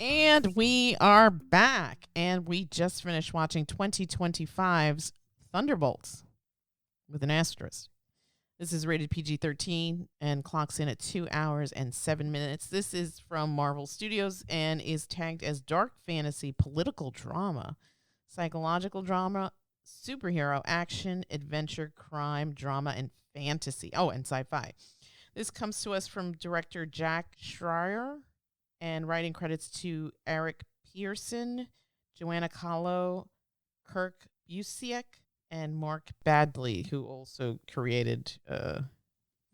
And we are back, and we just finished watching 2025's Thunderbolts with an asterisk. This is rated PG-13 and clocks in at 2 hours and 7 minutes. This is from Marvel Studios and is tagged as dark fantasy, political drama, psychological drama, superhero action, adventure, crime, drama, and fantasy. Oh, and sci-fi. This comes to us from director Jake Schreier, and writing credits to Eric Pearson, Joanna, Calo, Kirk Busiek, and Mark Bagley, who also created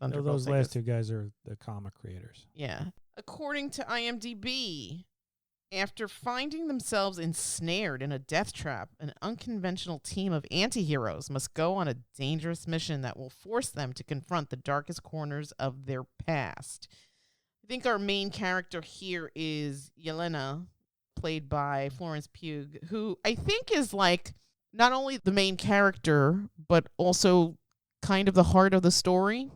Thunderbolts. Those last two guys are the comic creators. Yeah. According to IMDb, after finding themselves ensnared in a death trap, an unconventional team of anti-heroes must go on a dangerous mission that will force them to confront the darkest corners of their past. I think our main character here is Yelena, played by Florence Pugh, who I think is like not only the main character, but also kind of the heart of the story.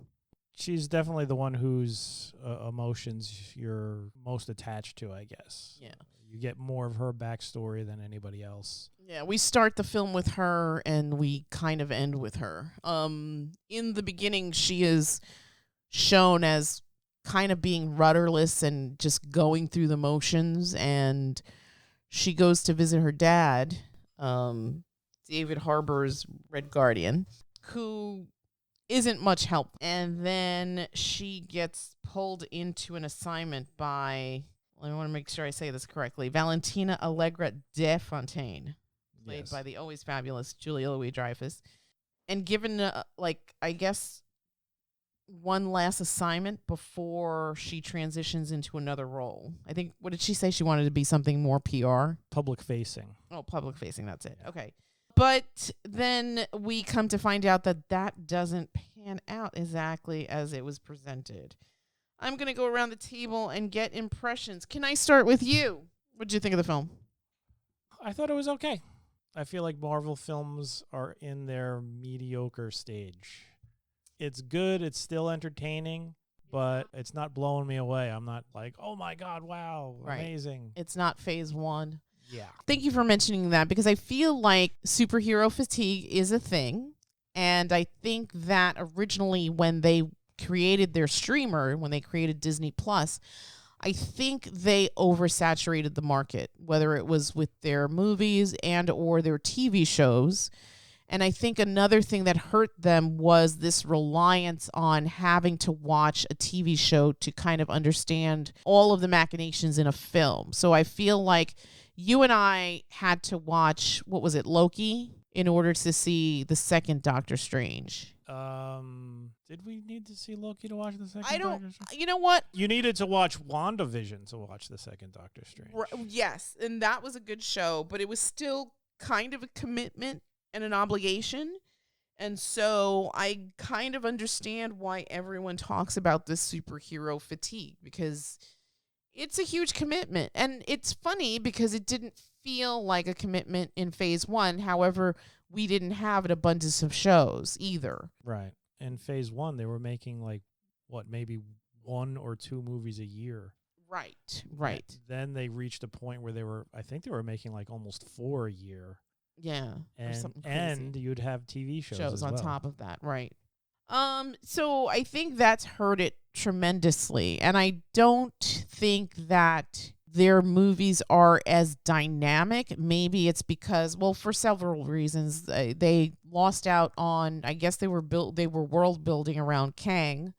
She's definitely the one whose emotions you're most attached to, I guess. Yeah. You get more of her backstory than anybody else. Yeah, we start the film with her and we kind of end with her. In the beginning, she is shown as kind of being rudderless and just going through the motions, and she goes to visit her dad, David Harbour's Red Guardian, who isn't much help. And then she gets pulled into an assignment by, I want to make sure I say this correctly, Valentina Allegra de Fontaine, played by the always fabulous Julia Louis-Dreyfuss, and given, I guess, one last assignment before she transitions into another role. I think, what did she say? She wanted to be something more PR? Public facing. Oh, public facing, that's it. Okay. But then we come to find out that that doesn't pan out exactly as it was presented. I'm going to go around the table and get impressions. Can I start with you? What did you think of the film? I thought it was okay. I feel like Marvel films are in their mediocre stage. It's good. It's still entertaining, but it's not blowing me away. I'm not like, oh, my God, wow, amazing. It's not phase one. Yeah. Thank you for mentioning that, because I feel like superhero fatigue is a thing. And I think that originally when they created their streamer, when they created Disney Plus, I think they oversaturated the market, whether it was with their movies and or their TV shows. And I think another thing that hurt them was this reliance on having to watch a TV show to kind of understand all of the machinations in a film. So I feel like you and I had to watch, what was it, Loki, in order to see the second Doctor Strange. Did we need to see Loki to watch the second Doctor Strange? You know what? You needed to watch WandaVision to watch the second Doctor Strange. Yes, and that was a good show, but it was still kind of a commitment and an obligation. And so I kind of understand why everyone talks about this superhero fatigue, because it's a huge commitment. And it's funny because it didn't feel like a commitment in phase one. However, we didn't have an abundance of shows either. Right. In phase one, they were making maybe 1 or 2 movies a year. Right. Then they reached a point where I think they were making almost 4 a year. Yeah. And you'd have TV shows as on well. top of that. Right. So I think that's hurt it tremendously. And I don't think that their movies are as dynamic. Maybe it's because, for several reasons, they lost out on, I guess they were world building around Kang,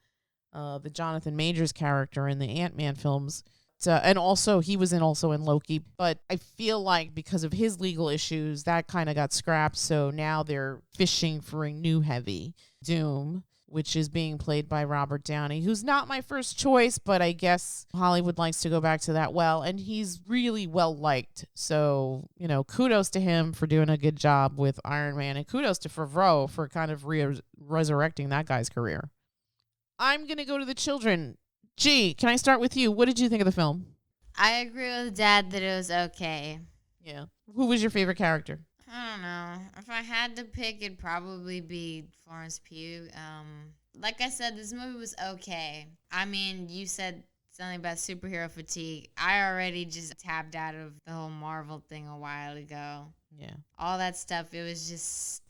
the Jonathan Majors character in the Ant-Man films. And also he was also in Loki, but I feel like because of his legal issues, that kind of got scrapped. So now they're fishing for a new heavy, Doom, which is being played by Robert Downey, who's not my first choice, but I guess Hollywood likes to go back to that well, and he's really well liked. So, kudos to him for doing a good job with Iron Man, and kudos to Favreau for kind of resurrecting that guy's career. I'm going to go to the children. G, can I start with you? What did you think of the film? I agree with Dad that it was okay. Yeah. Who was your favorite character? I don't know. If I had to pick, it'd probably be Florence Pugh. Like I said, this movie was okay. I mean, you said something about superhero fatigue. I already just tapped out of the whole Marvel thing a while ago. Yeah. All that stuff, it was just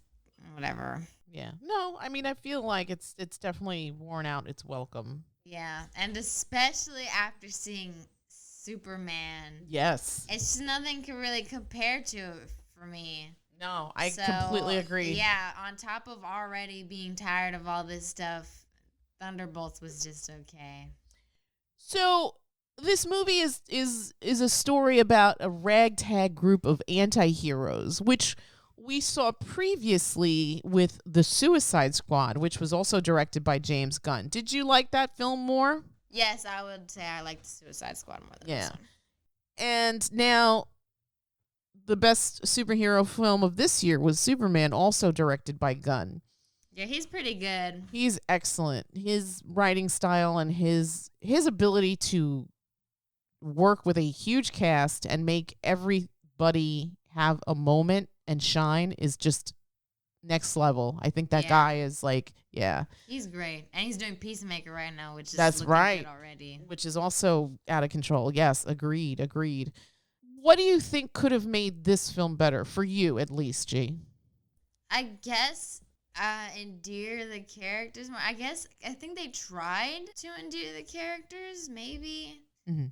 whatever. Yeah. No, I mean, I feel like it's definitely worn out its welcome. Yeah, and especially after seeing Superman. Yes. It's just nothing can really compare to it for me. No, I completely agree. Yeah, on top of already being tired of all this stuff, Thunderbolts was just okay. So this movie is a story about a ragtag group of anti-heroes, which we saw previously with The Suicide Squad, which was also directed by James Gunn. Did you like that film more? Yes, I would say I like The Suicide Squad more than this one. And now the best superhero film of this year was Superman, also directed by Gunn. Yeah, he's pretty good. He's excellent. His writing style and his ability to work with a huge cast and make everybody have a moment and shine is just next level. I think that guy is like, he's great, and he's doing Peacemaker right now, which is that's looking right good already. Which is also out of control. Yes, agreed. What do you think could have made this film better for you, at least, G? I guess endear the characters more. I think they tried to endear the characters, maybe. Mm-hmm.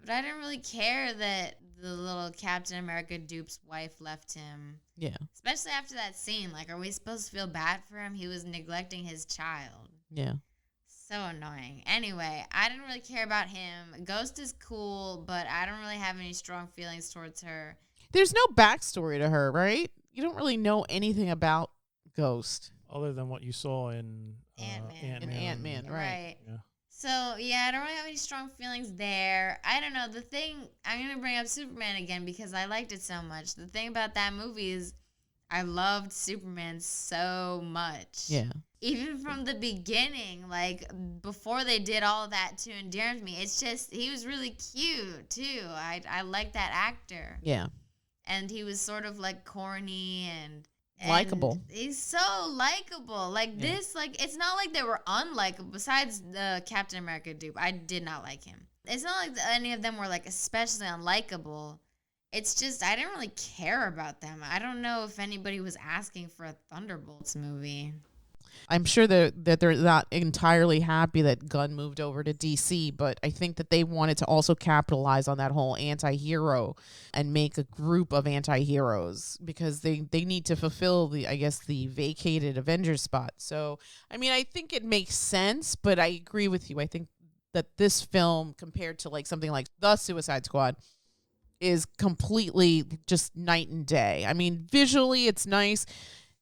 But I didn't really care that the little Captain America dupe's wife left him. Yeah. Especially after that scene. Like, are we supposed to feel bad for him? He was neglecting his child. Yeah. So annoying. Anyway, I didn't really care about him. Ghost is cool, but I don't really have any strong feelings towards her. There's no backstory to her, right? You don't really know anything about Ghost. Other than what you saw in Ant-Man. Right. Yeah. So, yeah, I don't really have any strong feelings there. I don't know. The thing, I'm going to bring up Superman again because I liked it so much. The thing about that movie is I loved Superman so much. Yeah. Even from the beginning, like, before they did all of that to endear me, it's just, he was really cute, too. I like that actor. Yeah. And he was sort of, like, corny and likable. He's so likable. Like this, like it's not like they were unlikable. Besides the Captain America dupe, I did not like him. It's not like any of them were like especially unlikable. It's just I didn't really care about them. I don't know if anybody was asking for a Thunderbolts movie. I'm sure that they're not entirely happy that Gunn moved over to DC, but I think that they wanted to also capitalize on that whole anti-hero and make a group of anti-heroes because they need to fulfill the vacated Avengers spot. So, I mean, I think it makes sense, but I agree with you. I think that this film compared to like something like The Suicide Squad is completely just night and day. I mean, visually it's nice.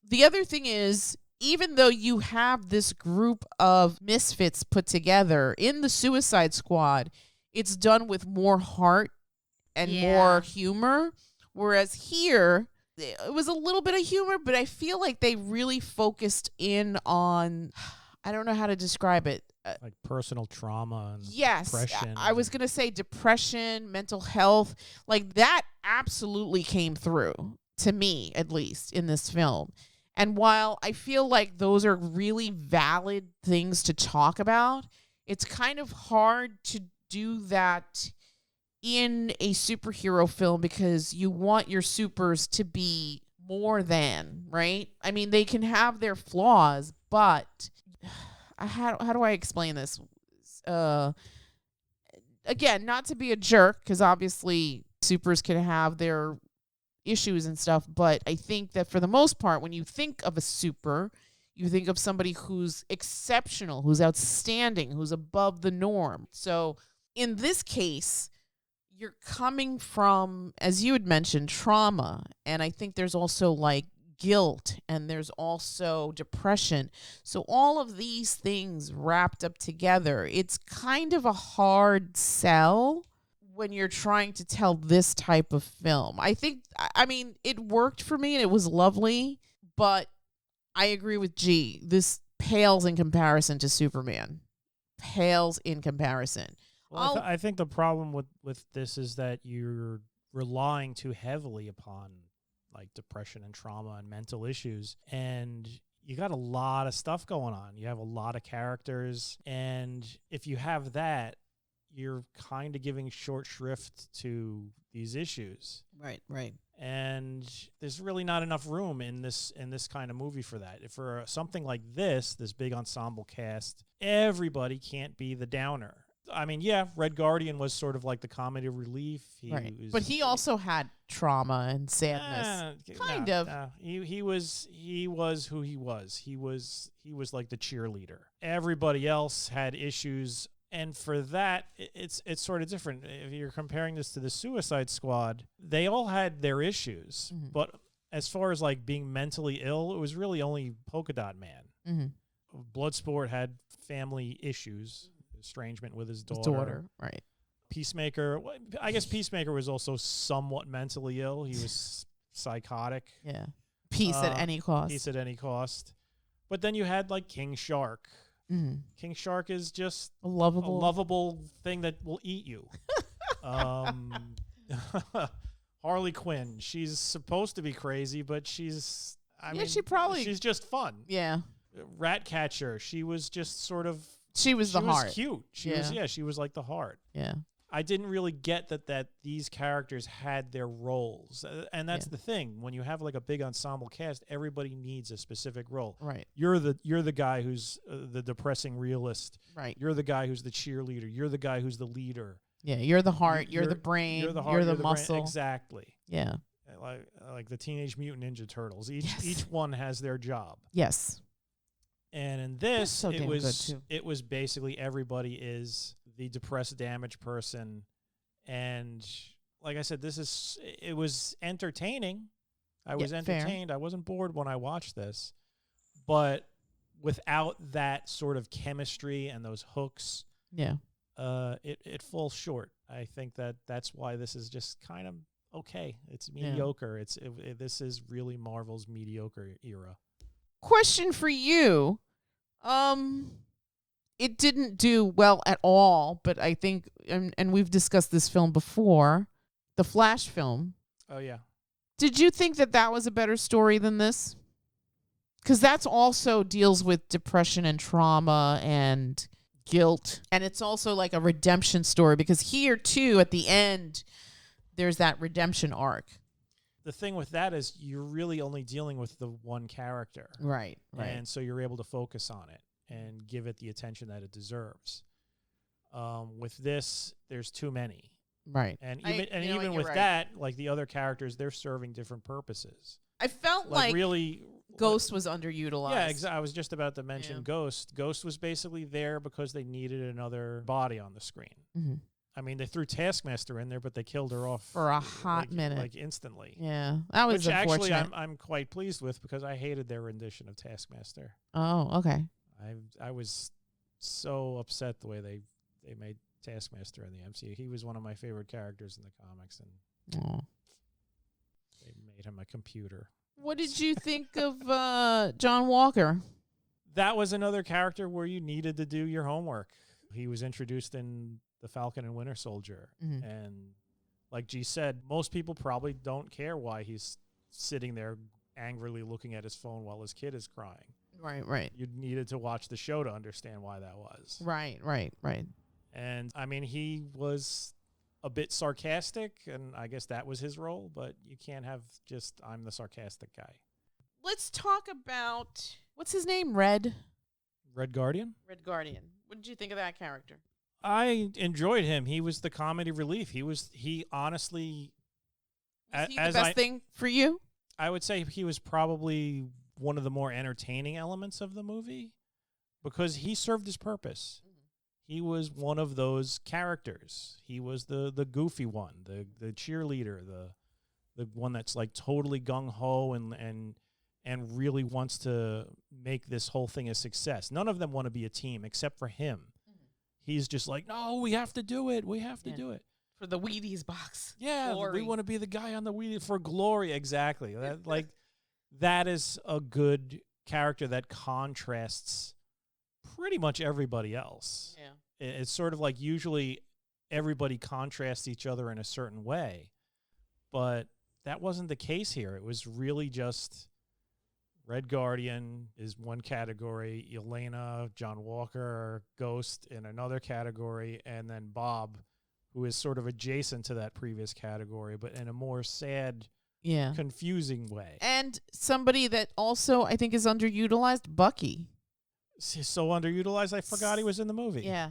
The other thing is, even though you have this group of misfits put together in the Suicide Squad, it's done with more heart and more humor. Whereas here, it was a little bit of humor, but I feel like they really focused in on, I don't know how to describe it. Like personal trauma and depression. I was going to say depression, mental health. Like that absolutely came through, to me at least, in this film. And while I feel like those are really valid things to talk about, it's kind of hard to do that in a superhero film because you want your supers to be more than, right? I mean, they can have their flaws, but how do I explain this? Again, not to be a jerk, because obviously supers can have their issues and stuff, but I think that for the most part, when you think of a super, you think of somebody who's exceptional, who's outstanding, who's above the norm. So in this case, you're coming from, as you had mentioned, trauma, and I think there's also like guilt and there's also depression. So all of these things wrapped up together, it's kind of a hard sell when you're trying to tell this type of film. I mean, it worked for me and it was lovely, but I agree with G. This pales in comparison to Superman. Pales in comparison. Well, I think the problem with this is that you're relying too heavily upon like depression and trauma and mental issues, and you got a lot of stuff going on. You have a lot of characters, and if you have that, you're kind of giving short shrift to these issues. Right, right. And there's really not enough room in this kind of movie for that. For something like this big ensemble cast, everybody can't be the downer. I mean, yeah, Red Guardian was sort of like the comedy relief. But he also had trauma and sadness. Kind of. He was who he was. He was like the cheerleader. Everybody else had issues, and for that, it's sort of different. If you're comparing this to the Suicide Squad, they all had their issues, but as far as like being mentally ill, it was really only Polka Dot Man. Bloodsport had family issues. Estrangement with his daughter. Right. Peacemaker, I guess Peacemaker was also somewhat mentally ill. He was psychotic. Yeah. Peace at any cost. Peace at any cost. But then you had like King Shark. King Shark is just a lovable thing that will eat you. Harley Quinn, she's supposed to be crazy, but she's just fun. Yeah. Ratcatcher, she was just sort of She was the heart. Cute. She was like the heart. Yeah. I didn't really get that these characters had their roles. And that's the thing. When you have like a big ensemble cast, everybody needs a specific role. Right. You're the guy who's the depressing realist. Right. You're the guy who's the cheerleader. You're the guy who's the leader. Yeah, you're the heart, you're the brain, you're the muscle. Brain. Exactly. Yeah. Like the Teenage Mutant Ninja Turtles. Each one has their job. Yes. And in this, it was basically everybody is the depressed, damaged person. And like I said, it was entertaining. I was entertained. Fair. I wasn't bored when I watched this. But without that sort of chemistry and those hooks, it falls short. I think that's why this is just kind of okay. It's mediocre. This is really Marvel's mediocre era. Question for you. It didn't do well at all, but I think, and we've discussed this film before, the Flash film. Oh, yeah. Did you think that was a better story than this? Because that's also deals with depression and trauma and guilt. And it's also like a redemption story, because here, too, at the end, there's that redemption arc. The thing with that is you're really only dealing with the one character. Right. And so you're able to focus on it and give it the attention that it deserves. With this, there's too many. Right. And even with that, like the other characters, they're serving different purposes. I felt like really Ghost was underutilized. Yeah, exactly. I was just about to mention Ghost. Ghost was basically there because they needed another body on the screen. Mm-hmm. I mean, they threw Taskmaster in there, but they killed her off for a hot minute, like instantly. Yeah, that was unfortunate. Which actually I'm quite pleased with, because I hated their rendition of Taskmaster. Oh, okay. I was so upset the way they made Taskmaster in the MCU. He was one of my favorite characters in the comics, and they made him a computer. What did you think of John Walker? That was another character where you needed to do your homework. He was introduced in The Falcon and Winter Soldier. Mm-hmm. And like G said, most people probably don't care why he's sitting there angrily looking at his phone while his kid is crying. Right. You needed to watch the show to understand why that was. Right. And I mean, he was a bit sarcastic, and I guess that was his role, but you can't have just, I'm the sarcastic guy. Let's talk about, what's his name? Red Guardian? Red Guardian. What did you think of that character? I enjoyed him. He was the comedy relief. He honestly... Was he the best thing for you? I would say he was probably one of the more entertaining elements of the movie, because he served his purpose. Mm-hmm. He was one of those characters. He was the goofy one, the cheerleader, the one that's like totally gung-ho and really wants to make this whole thing a success. None of them want to be a team except for him. He's just like, no, we have to do it. We have to do it. For the Wheaties box. Yeah, glory. We want to be the guy on the Wheaties for glory. Exactly. That is a good character that contrasts pretty much everybody else. Yeah. It's sort of like usually everybody contrasts each other in a certain way, but that wasn't the case here. It was really just Red Guardian is one category, Yelena, John Walker, Ghost in another category, and then Bob, who is sort of adjacent to that previous category, but in a more sad, confusing way. And somebody that also I think is underutilized, Bucky. So underutilized, I forgot he was in the movie. Yeah.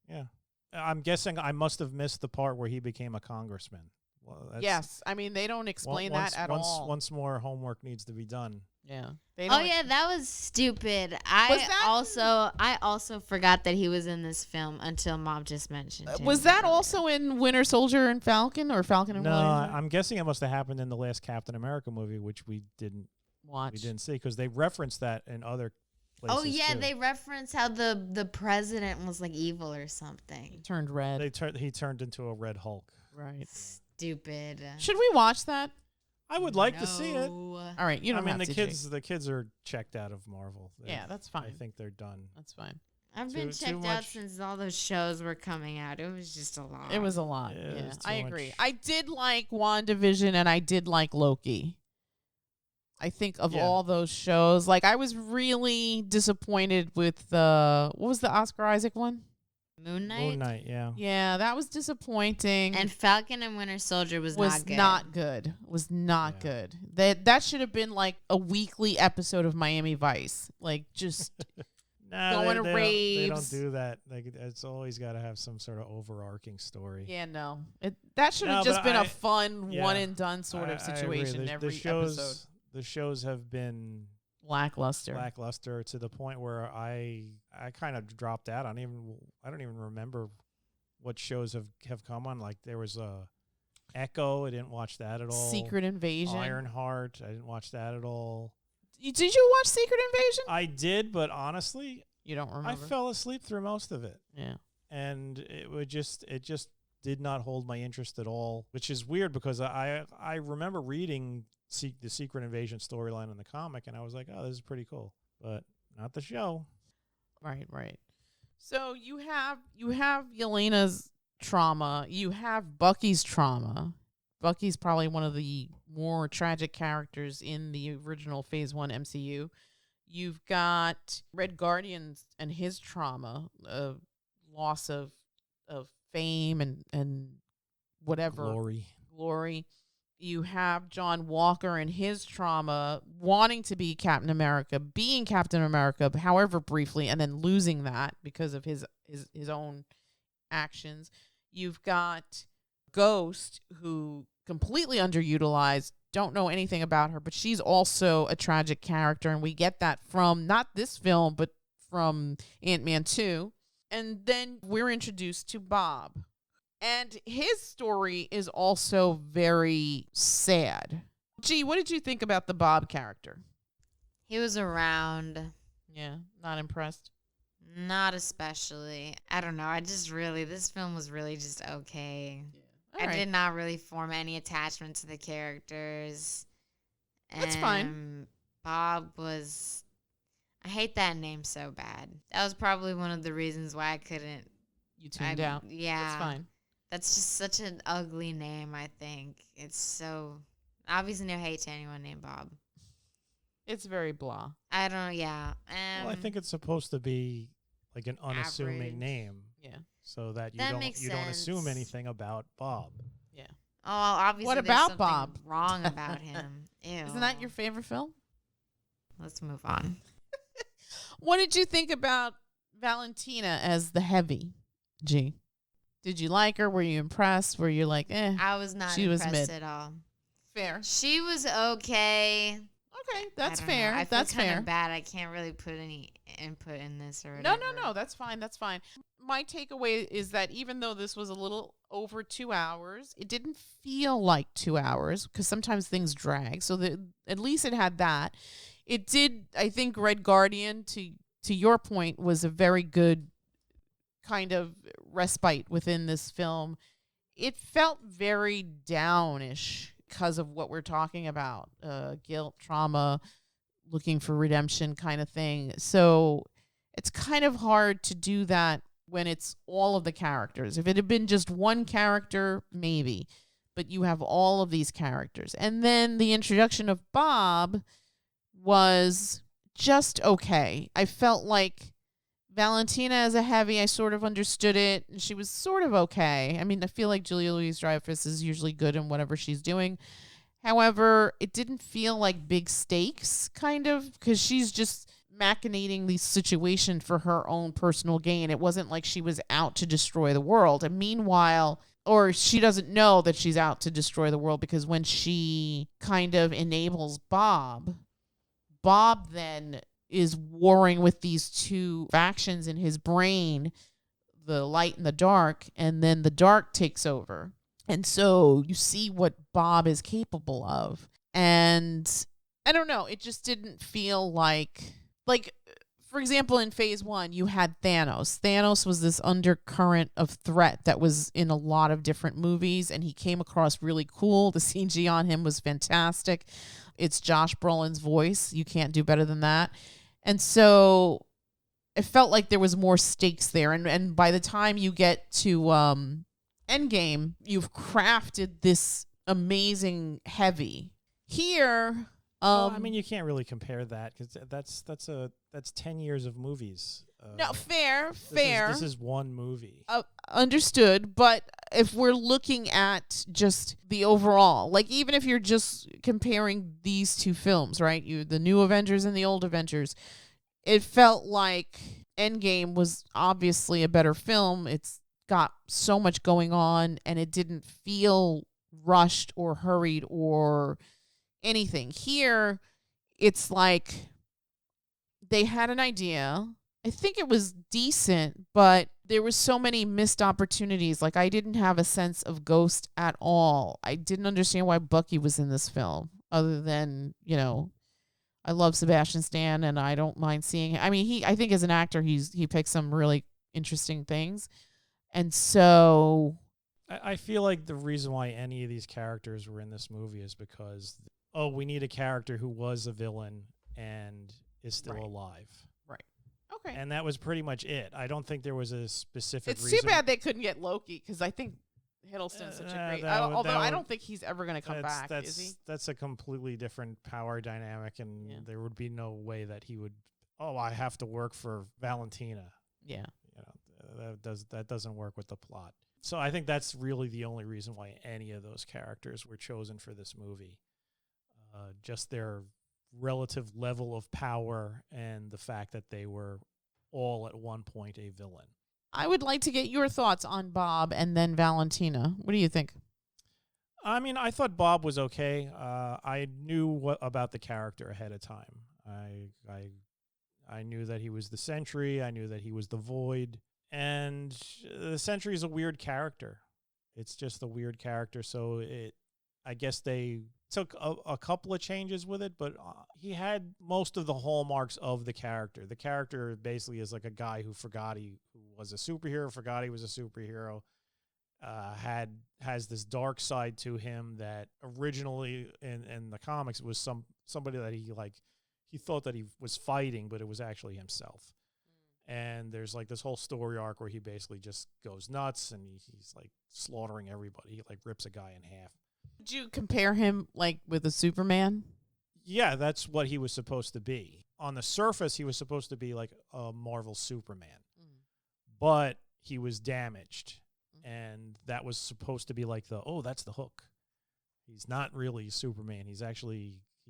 Yeah. I'm guessing I must have missed the part where he became a congressman. Well, yes. I mean, they don't explain that at all. Once more homework needs to be done. Yeah. That was stupid. I also forgot that he was in this film until Mom just mentioned him. Was that also in Winter Soldier and Falcon, or Falcon and Winter Soldier? I'm guessing it must have happened in the last Captain America movie, which we didn't watch. We didn't see because they referenced that in other places. Oh yeah, too. they referenced how the president was like evil or something. He turned red. He turned into a Red Hulk. Right. Stupid. Should we watch that? I would like to see it. All right, you don't have to. The kids are checked out of Marvel. That's fine. I think they're done. That's fine. I've been checked out since all those shows were coming out. It was just a lot. It was a lot. Yeah, I agree. Much. I did like WandaVision and I did like Loki. I think of all those shows, like I was really disappointed with what was the Oscar Isaac one? Moon Knight, yeah. Yeah, that was disappointing. And Falcon and Winter Soldier was not good. Was not good. That should have been like a weekly episode of Miami Vice. Like just going to raves. They don't do that. It's always got to have some sort of overarching story. Yeah, no. That should have just been a fun one and done sort of situation every episode. The shows have been lackluster to the point where I kind of dropped out. I don't even remember what shows have come on. Like there was Echo. I didn't watch that at all. Secret Invasion. Ironheart. I didn't watch that at all. Did you watch Secret Invasion? I did, but honestly, you don't remember. I fell asleep through most of it. Yeah, and it just did not hold my interest at all, which is weird because I remember reading the Secret Invasion storyline in the comic, and I was like, oh, this is pretty cool, but not the show. Right. So you have Yelena's trauma. You have Bucky's trauma. Bucky's probably one of the more tragic characters in the original Phase 1 MCU. You've got Red Guardian and his trauma, loss of fame and whatever. Glory. You have John Walker and his trauma, wanting to be Captain America, being Captain America, however briefly, and then losing that because of his own actions. You've got Ghost, who completely underutilized, don't know anything about her, but she's also a tragic character, and we get that from not this film, but from Ant-Man 2. And then we're introduced to Bob. And his story is also very sad. Gee, what did you think about the Bob character? He was around. Yeah, not impressed? Not especially. I don't know. This film was really just okay. Yeah. I did not really form any attachment to the characters. That's fine. Bob was... I hate that name so bad. That was probably one of the reasons why I couldn't... You tuned out? Yeah. That's fine. That's just such an ugly name, I think. It's so... Obviously no hate to anyone named Bob. It's very blah. I don't know, yeah. Well, I think it's supposed to be like an unassuming average name. Yeah. So that you don't assume anything about Bob. Yeah. Oh, obviously what there's about something Bob? wrong about him. Ew. Isn't that your favorite film? Let's move on. What did you think about Valentina as the heavy? G. Did you like her? Were you impressed? Were you like, I was not she impressed was mid. at all. Fair. She was okay. Okay, that's fair. I feel that's kind fair. of bad. I can't really put any input in this or No, whatever. that's fine. That's fine. My takeaway is that even though this was a little over 2 hours, it didn't feel like 2 hours because sometimes things drag. So at least it had that. It did. I think Red Guardian, to your point, was a very good kind of respite within this film. It felt very downish because of what we're talking about, guilt, trauma, looking for redemption kind of thing. So it's kind of hard to do that when it's all of the characters. If it had been just one character, maybe, but you have all of these characters. And then the introduction of Bob was just okay. I felt like Valentina as a heavy, I sort of understood it, and she was sort of okay. I mean, I feel like Julia Louis-Dreyfuss is usually good in whatever she's doing. However, it didn't feel like big stakes, kind of, because she's just machinating the situation for her own personal gain. It wasn't like she was out to destroy the world. And meanwhile, or she doesn't know that she's out to destroy the world, because when she kind of enables Bob then is warring with these two factions in his brain, the light and the dark, and then the dark takes over. And so you see what Bob is capable of. And I don't know, it just didn't feel like, for example, in phase 1, you had Thanos. Thanos was this undercurrent of threat that was in a lot of different movies, and he came across really cool. The CG on him was fantastic. It's Josh Brolin's voice. You can't do better than that. And so it felt like there was more stakes there. And by the time you get to Endgame, you've crafted this amazing heavy. Here, well, I mean, you can't really compare that, because that's 10 years of movies. No, fair. This is one movie. Understood, but if we're looking at just the overall, like even if you're just comparing these two films, right? The new Avengers and the old Avengers, it felt like Endgame was obviously a better film. It's got so much going on, and it didn't feel rushed or hurried or anything. Here, it's like they had an idea. I think it was decent, but there were so many missed opportunities. Like, I didn't have a sense of Ghost at all. I didn't understand why Bucky was in this film, other than, I love Sebastian Stan, and I don't mind seeing him. I mean, I think as an actor, he picks some really interesting things. And so I feel like the reason why any of these characters were in this movie is because, we need a character who was a villain and is still alive. Right. Okay. And that was pretty much it. I don't think there was a specific reason. It's too bad they couldn't get Loki, because I think Hiddleston's such a great... I don't think he's ever going to come back, is he? That's a completely different power dynamic, and there would be no way that he would, I have to work for Valentina. Yeah. That doesn't work with the plot. So I think that's really the only reason why any of those characters were chosen for this movie. Just their relative level of power and the fact that they were all at one point a villain. I would like to get your thoughts on Bob and then Valentina. What do you think? I mean, I thought Bob was okay. I knew about the character ahead of time. I knew that he was the Sentry. I knew that he was the Void. And the Sentry is a weird character. It's just a weird character. So I guess they took a couple of changes with it, but he had most of the hallmarks of the character. The character basically is like a guy who forgot he was a superhero, forgot he was a superhero, has this dark side to him that originally in the comics was somebody that he thought that he was fighting, but it was actually himself. And there's like this whole story arc where he basically just goes nuts and he's like slaughtering everybody. He like rips a guy in half. Would you compare him like with a Superman? Yeah, that's what he was supposed to be. On the surface, he was supposed to be like a Marvel Superman. But he was damaged. And that was supposed to be like that's the hook. He's not really Superman. He's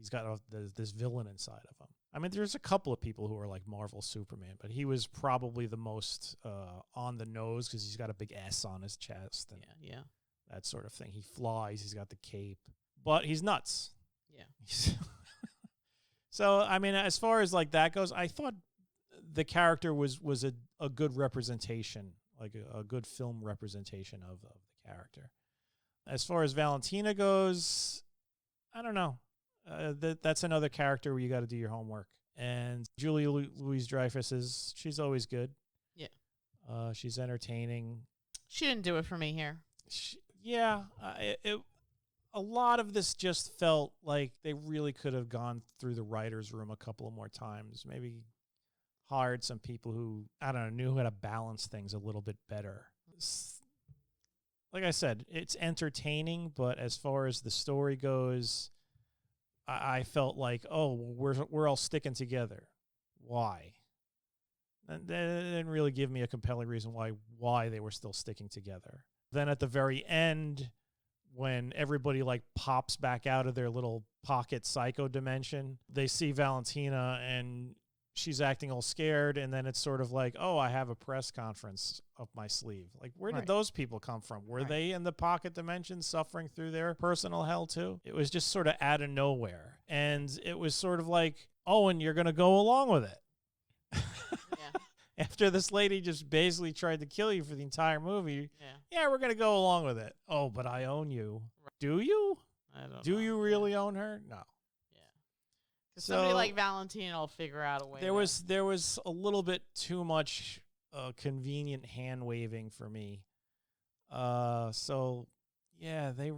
got this villain inside of him. I mean, there's a couple of people who are like Marvel Superman, but he was probably the most on the nose because he's got a big S on his chest. And yeah. That sort of thing. He flies. He's got the cape. But he's nuts. Yeah. So, I mean, as far as like that goes, I thought the character was a good representation, like a good film representation of the character. As far as Valentina goes, I don't know. That's another character where you got to do your homework. And Julia Louis-Dreyfuss she's always good. Yeah. She's entertaining. She didn't do it for me here. A lot of this just felt like they really could have gone through the writer's room a couple of more times. Maybe hired some people who, I don't know, knew how to balance things a little bit better. Like I said, it's entertaining, but as far as the story goes, I felt like, oh, we're all sticking together. Why? And they didn't really give me a compelling reason why they were still sticking together. Then at the very end, when everybody like pops back out of their little pocket psycho dimension, they see Valentina and she's acting all scared, and then it's sort of like, oh, I have a press conference up my sleeve. Like, where did those people come from? Were they in the pocket dimension suffering through their personal hell too? It was just sort of out of nowhere. And it was sort of like, oh, and you're going to go along with it. Yeah. After this lady just basically tried to kill you for the entire movie. Yeah, we're going to go along with it. Oh, but I own you. Right. Do you? I don't know. Do you really own her? No. So, somebody like Valentina will figure out a way. There was a little bit too much convenient hand waving for me. So yeah, they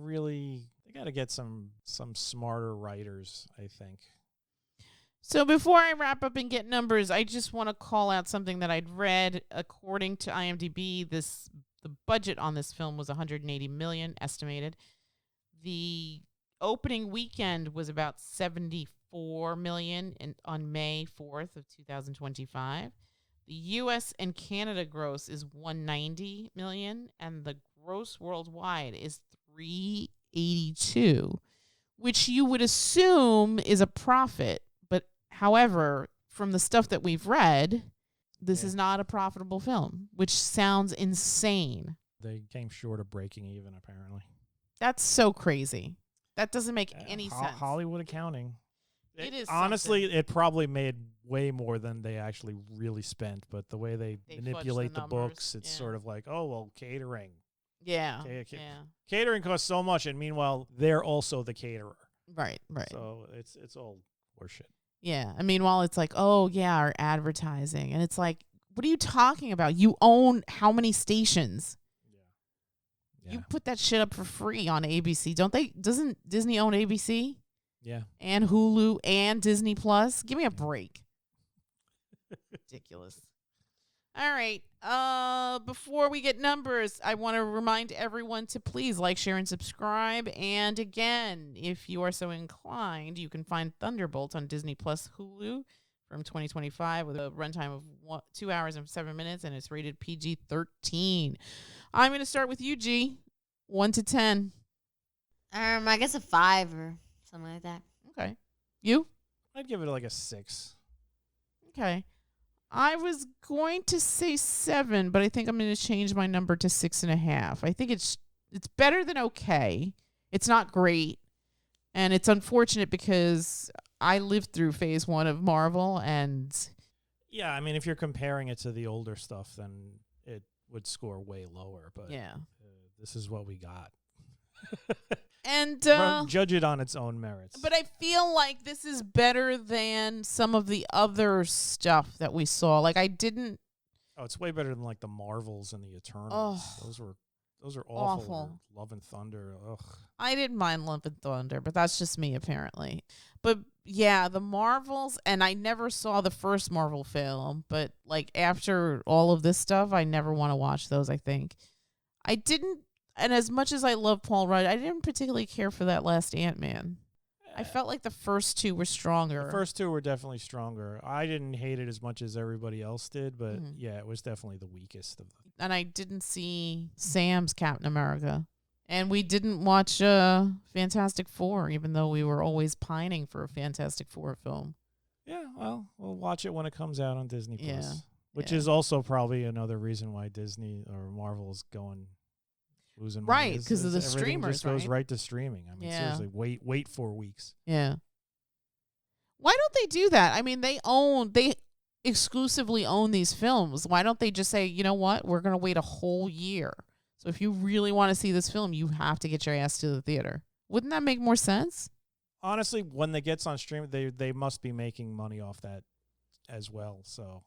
got to get some smarter writers, I think. So before I wrap up and get numbers, I just want to call out something that I'd read. According to IMDb, the budget on this film was $180 million estimated. The opening weekend was about $74 million on May 4th of 2025. The U.S. and Canada gross is $190 million, and the gross worldwide is $382, which you would assume is a profit. But however, from the stuff that we've read, this is not a profitable film, which sounds insane. They came short of breaking even, apparently. That's so crazy. That doesn't make any sense. Hollywood accounting. It is honestly, it probably made way more than they actually really spent, but the way they manipulate the books, it's sort of like, oh, well, catering. Yeah. Catering costs so much, and meanwhile, they're also the caterer. Right. So it's all horseshit. Yeah. And meanwhile, it's like, oh, yeah, our advertising. And it's like, what are you talking about? You own how many stations? Yeah. You put that shit up for free on ABC. Doesn't Disney own ABC? Yeah. And Hulu and Disney Plus? Give me a break. Ridiculous. All right. Before we get numbers, I want to remind everyone to please like, share, and subscribe. And again, if you are so inclined, you can find Thunderbolts on Disney Plus Hulu from 2025 with a runtime of 2 hours and 7 minutes, and it's rated PG-13. I'm going to start with you, G. 1 to 10. I guess a 5 or something like that. Okay. You? I'd give it like a 6. Okay. I was going to say 7, but I think I'm going to change my number to 6.5. I think it's better than okay. It's not great. And it's unfortunate because I lived through phase 1 of Marvel, and yeah, I mean, if you're comparing it to the older stuff, then it would score way lower. But yeah, this is what we got. And judge it on its own merits. But I feel like this is better than some of the other stuff that we saw. Like, I didn't. Oh, it's way better than like the Marvels and the Eternals. Oh, those are awful. Love and Thunder. Ugh. I didn't mind Love and Thunder, but that's just me apparently. But yeah, the Marvels, and I never saw the first Marvel film, but like after all of this stuff, I never want to watch those. I think I didn't. And as much as I love Paul Rudd, I didn't particularly care for that last Ant-Man. I felt like the first two were stronger. The first two were definitely stronger. I didn't hate it as much as everybody else did, but yeah, it was definitely the weakest of them. And I didn't see Sam's Captain America. And we didn't watch Fantastic Four, even though we were always pining for a Fantastic Four film. Yeah, well, we'll watch it when it comes out on Disney Plus. Yeah. Which is also probably another reason why Disney or Marvel is losing money. Right, because of the streamers, just goes right to streaming. I mean, seriously, wait 4 weeks. Yeah. Why don't they do that? I mean, they exclusively own these films. Why don't they just say, you know what, we're going to wait a whole year. So if you really want to see this film, you have to get your ass to the theater. Wouldn't that make more sense? Honestly, when it gets on stream, they must be making money off that as well. So.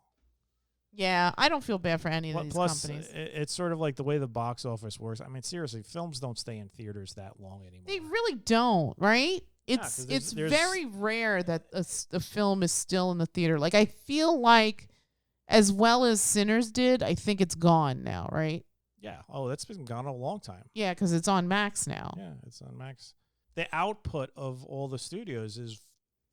Yeah, I don't feel bad for any of these companies. It's sort of like the way the box office works. I mean, seriously, films don't stay in theaters that long anymore. They really don't, right? It's very rare that a film is still in the theater. Like, I feel like as well as Sinners did, I think it's gone now, right? Yeah. Oh, that's been gone a long time. Yeah, because it's on Max now. Yeah, it's on Max. the output of all the studios is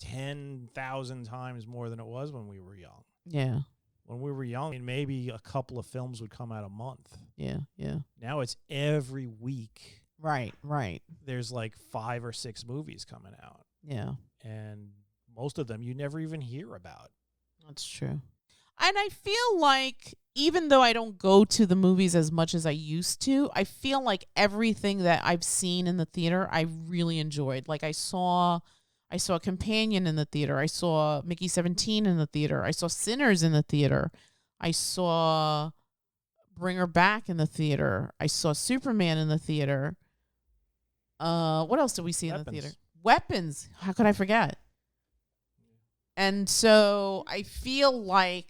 10,000 times more than it was when we were young. Yeah. When we were young, I mean, maybe a couple of films would come out a month. Yeah. Yeah. Now it's every week. Right. Right. There's like 5 or 6 movies coming out. Yeah. And most of them you never even hear about. That's true. And I feel like even though I don't go to the movies as much as I used to, I feel like everything that I've seen in the theater, I really enjoyed. Like I saw Companion in the theater. I saw Mickey 17 in the theater. I saw Sinners in the theater. I saw Bring Her Back in the theater. I saw Superman in the theater. What else did we see in the theater? Weapons. How could I forget? And so I feel like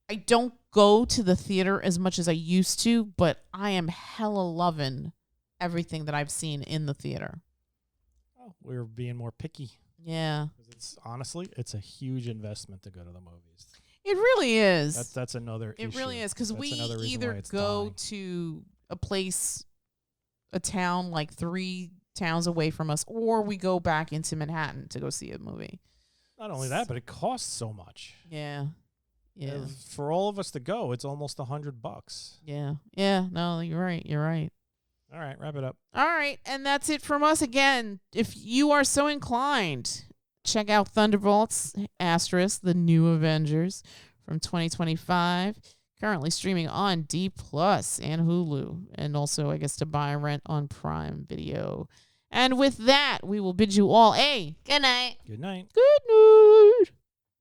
I don't go to the theater as much as I used to, but I am hella loving everything that I've seen in the theater. Oh, we're being more picky. Yeah. It's honestly, it's a huge investment to go to the movies. It really is. That's another issue. It really is, because we another reason either why it's go dying. to a town like 3 towns away from us, or we go back into Manhattan to go see a movie. Not only that, but it costs so much. Yeah. Yeah. For all of us to go, it's almost $100. Yeah. Yeah. No, you're right. You're right. All right, wrap it up. All right, and that's it from us again. If you are so inclined, check out Thunderbolts, *, The New Avengers from 2025, currently streaming on D+ and Hulu, and also, I guess, to buy and rent on Prime Video. And with that, we will bid you all a Good night. Good night. good night.